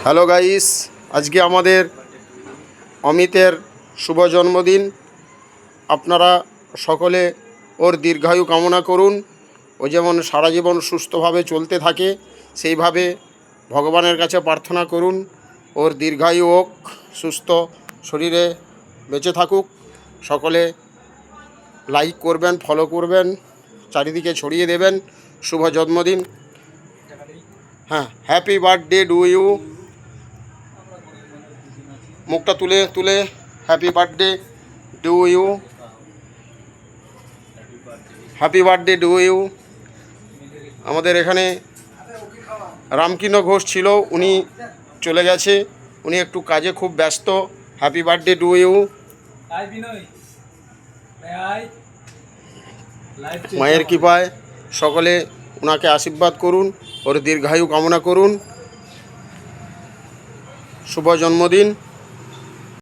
Hello guys, আজকে আমাদের অমিতের শুভ জন্মদিন। আপনারা সকলে ওর দীর্ঘায়ু কামনা করুন। ও যেমন সারা জীবন সুস্থভাবে চলতে থাকে সেইভাবে ভগবানের কাছে প্রার্থনা করুন। ওর দীর্ঘায়ু হোক, সুস্থ শরীরে বেঁচে থাকুক। সকলে লাইক করবেন, ফলো করবেন, চারিদিকে ছড়িয়ে দেবেন। শুভ জন্মদিন। হ্যাঁ, হ্যাপি বার্থডে টু ইউ। মুখটা তুলে তুলে happy birthday to you, happy birthday to you. আমাদের এখানে রামকৃষ্ণ ঘোষ ছিল, উনি চলে গেছে, উনি একটু কাজে খুব ব্যস্ত। Happy birthday to you. মায়ের কৃপায় সকলে ওনাকে আশীর্বাদ করুন, ওর দীর্ঘায়ু কামনা করুন। শুভ জন্মদিন।